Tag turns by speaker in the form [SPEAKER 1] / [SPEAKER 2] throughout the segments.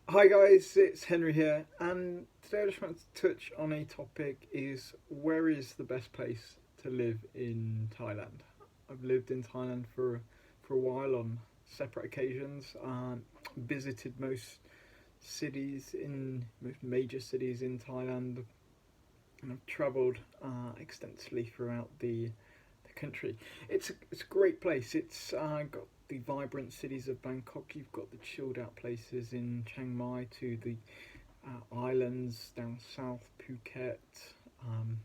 [SPEAKER 1] Hi guys, it's Henry here, and today I just want to touch on a topic: is where is the best place to live in Thailand? I've lived in Thailand for a while on separate occasions. Visited most major cities in Thailand, and I've travelled extensively throughout the country. It's a great place. It's got the vibrant cities of Bangkok. You've got the chilled out places in Chiang Mai to the islands down south, Phuket, um,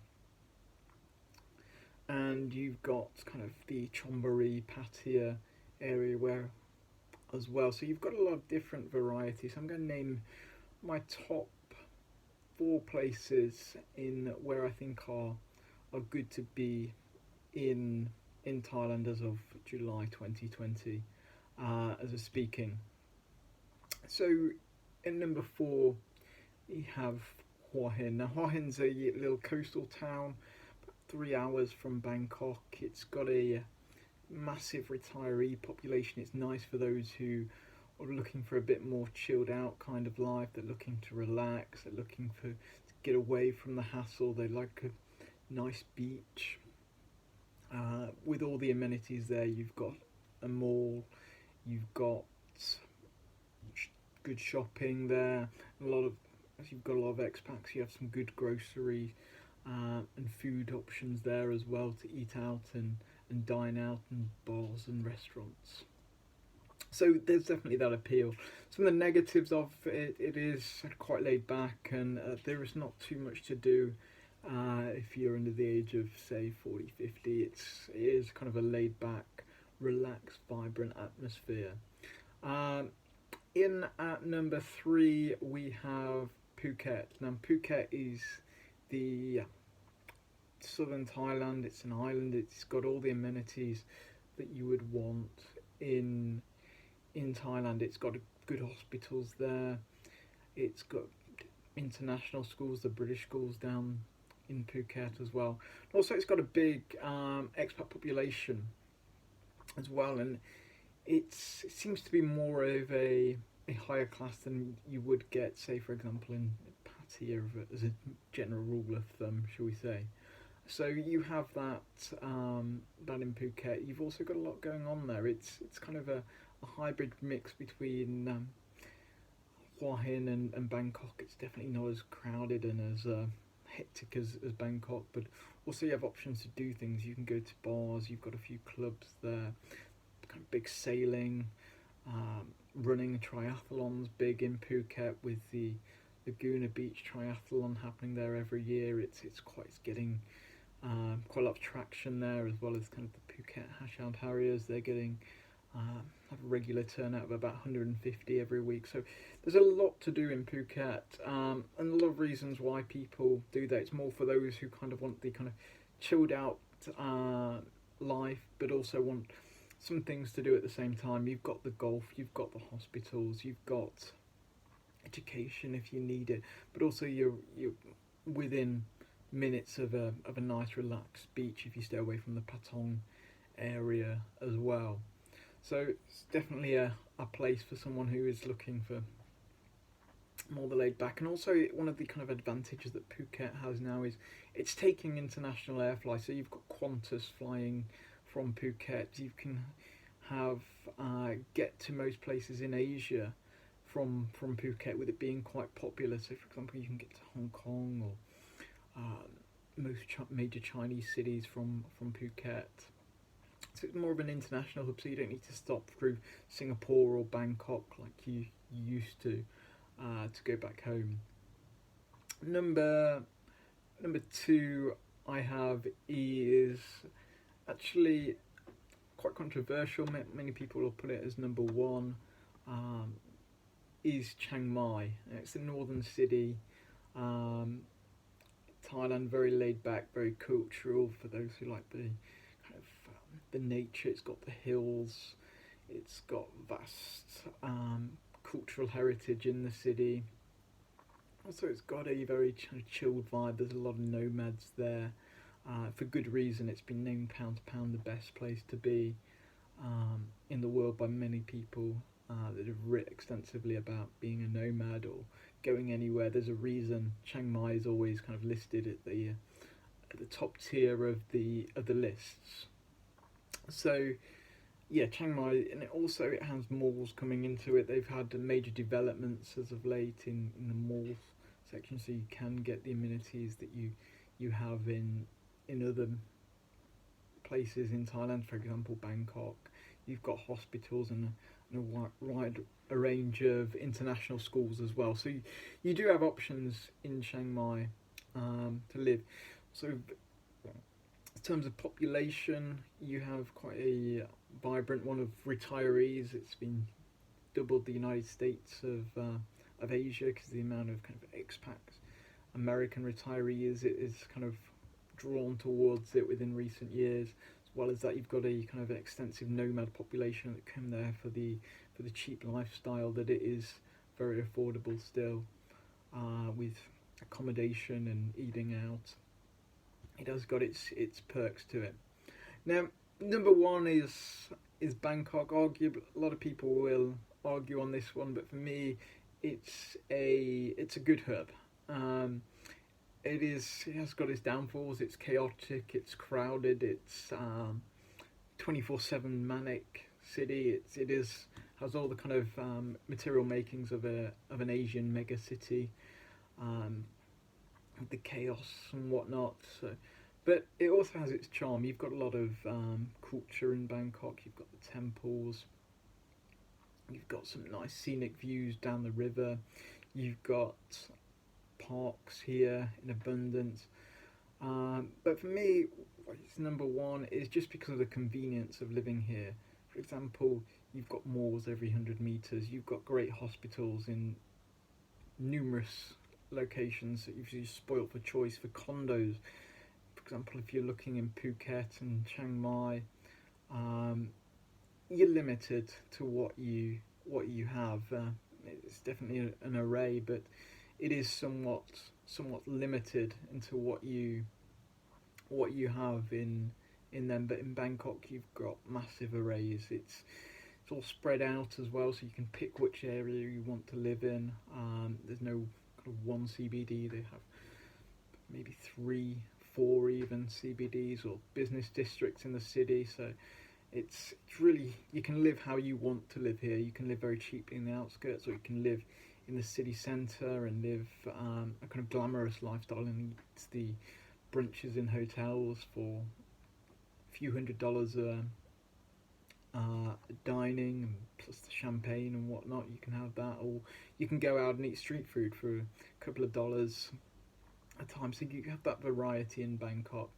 [SPEAKER 1] and you've got kind of the Chonburi, Pattaya area where as well. So you've got a lot of different varieties. I'm going to name my top four places in where I think are good to be in in Thailand as of July 2020 as a speaking. So in number four we have Hua Hin. Now Hua Hin's a little coastal town, about 3 hours from Bangkok. It's got a massive retiree population. It's nice for those who are looking for a bit more chilled out kind of life. They're looking to relax. They're looking to get away from the hassle. They like a nice beach. With all the amenities there, you've got a mall, you've got good shopping there, a lot of you've got a lot of expats. You have some good grocery and food options there as well to eat out and dine out and bars and restaurants. So there's definitely that appeal. Some of the negatives of it, it is quite laid back and there is not too much to do if you're under the age of say 40, 50. It is kind of a laid back, relaxed, vibrant atmosphere. Um, in at number three we have Phuket. Now Phuket is the southern Thailand. It's an island. It's got all the amenities that you would want in in Thailand. It's got good hospitals there. It's got international schools, the British schools down in Phuket as well. Also, it's got a big expat population as well, and it seems to be more of a higher class than you would get, say, for example, in Pattaya as a general rule of thumb, shall we say. So you have that in Phuket. You've also got a lot going on there. It's kind of a hybrid mix between Hua Hin and Bangkok. It's definitely not as crowded and as hectic as Bangkok, but also you have options to do things. You can go to bars. You've got a few clubs there. Kind of big sailing, running triathlons big in Phuket with the Laguna Beach triathlon happening there every year. It's getting quite a lot of traction there, as well as kind of the Phuket Hashhound Harriers. They're getting have a regular turnout of about 150 every week. So there's a lot to do in Phuket, and a lot of reasons why people do that. It's more for those who kind of want the kind of chilled out life, but also want some things to do at the same time. You've got the golf, you've got the hospitals, you've got education if you need it, but also you're within minutes of a nice relaxed beach if you stay away from the Patong area as well. So it's definitely a place for someone who is looking for more the laid back. And also one of the kind of advantages that Phuket has now is it's taking international air flights. So you've got Qantas flying from Phuket. You can have get to most places in Asia from Phuket, with it being quite popular. So for example, you can get to Hong Kong or most major Chinese cities from Phuket. So it's more of an international hub, so you don't need to stop through Singapore or Bangkok like you used to go back home. Number number two I have is actually quite controversial. Many people will put it as number one. Um, is Chiang Mai. It's a northern city. Um, Thailand, very laid back, very cultural for those who like the kind of the nature. It's got the hills. It's got vast cultural heritage in the city. Also, it's got a very chilled vibe. There's a lot of nomads there. For good reason, it's been named pound to pound the best place to be in the world by many people. that have written extensively about being a nomad or going anywhere. There's a reason Chiang Mai is always kind of listed at the top tier of the lists. So yeah, Chiang Mai, and it has malls coming into it. They've had major developments as of late in the mall section, so you can get the amenities that you have in other places in Thailand. For example, Bangkok, you've got hospitals and a wide a range of international schools as well. So you do have options in Chiang Mai to live. So in terms of population, you have quite a vibrant one of retirees. It's been doubled the United States of Asia, because the amount of kind of expats, American retirees, it is kind of drawn towards it within recent years. As well as that, you've got a kind of extensive nomad population that come there for the cheap lifestyle. That it is very affordable still, with accommodation and eating out. It has got its perks to it. Now, number one is Bangkok. A lot of people will argue on this one, but for me, it's a good hub. It has got its downfalls. It's chaotic. It's crowded. It's 24/7 manic city. It has all the kind of material makings of an Asian mega city. The chaos and whatnot. So, but it also has its charm. You've got a lot of culture in Bangkok. You've got the temples. You've got some nice scenic views down the river. You've got parks here in abundance. But for me, it's number one is just because of the convenience of living here. For example, you've got malls every 100 meters. You've got great hospitals in numerous locations that you've spoilt for choice for condos. For example, if you're looking in Phuket and Chiang Mai, you're limited to what you have. It's definitely an array, but it is somewhat limited into what you have in them. But in Bangkok, you've got massive arrays. It's all spread out as well, so you can pick which area you want to live in. There's no kind of one CBD. They have maybe 3, 4 even CBDs or business districts in the city. So it's really, you can live how you want to live here. You can live very cheaply in the outskirts, or you can live in the city centre and live a kind of glamorous lifestyle and eat the brunches in hotels for a few $100 dining, plus the champagne and whatnot. You can have that, or you can go out and eat street food for a couple of dollars a time. So you have that variety in Bangkok.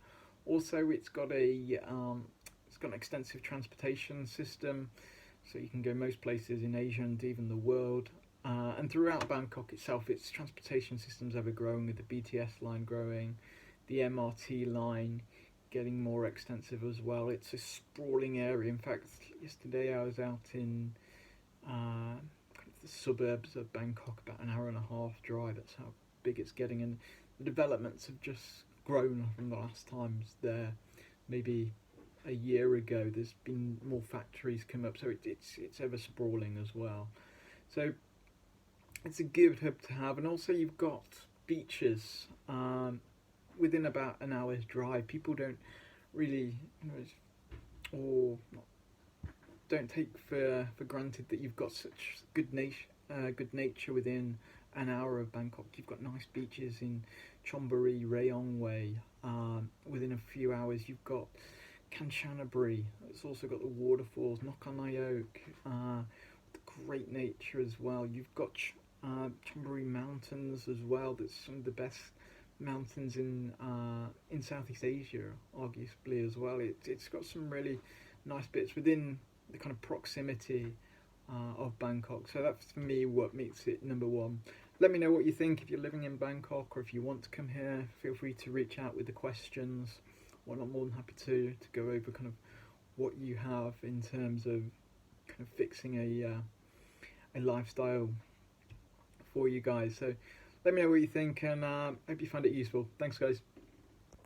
[SPEAKER 1] Also, it's got an extensive transportation system, so you can go most places in Asia and even the world. And throughout Bangkok itself, its transportation system's ever growing, with the BTS line growing, the MRT line getting more extensive as well. It's a sprawling area. In fact, yesterday I was out in kind of the suburbs of Bangkok, about an hour and a half drive. That's how big it's getting, and the developments have just grown from the last times there. Maybe a year ago, there's been more factories come up, so it's ever sprawling as well. So it's a good hub to have, and also you've got beaches within about an hour's drive. People don't really, or don't take for granted that you've got such good nature within an hour of Bangkok. You've got nice beaches in Chonburi, Rayong Way. Within a few hours, you've got Kanchanaburi. It's also got the waterfalls, Nokanayok, the great nature as well. You've got Chonburi Mountains as well. That's some of the best mountains in Southeast Asia, arguably as well. It's got some really nice bits within the kind of proximity of Bangkok. So that's for me what makes it number one. Let me know what you think. If you're living in Bangkok or if you want to come here, feel free to reach out with the questions. Well, I'm more than happy to go over kind of what you have in terms of kind of fixing a lifestyle for you guys. So let me know what you think, and hope you find it useful. Thanks, guys.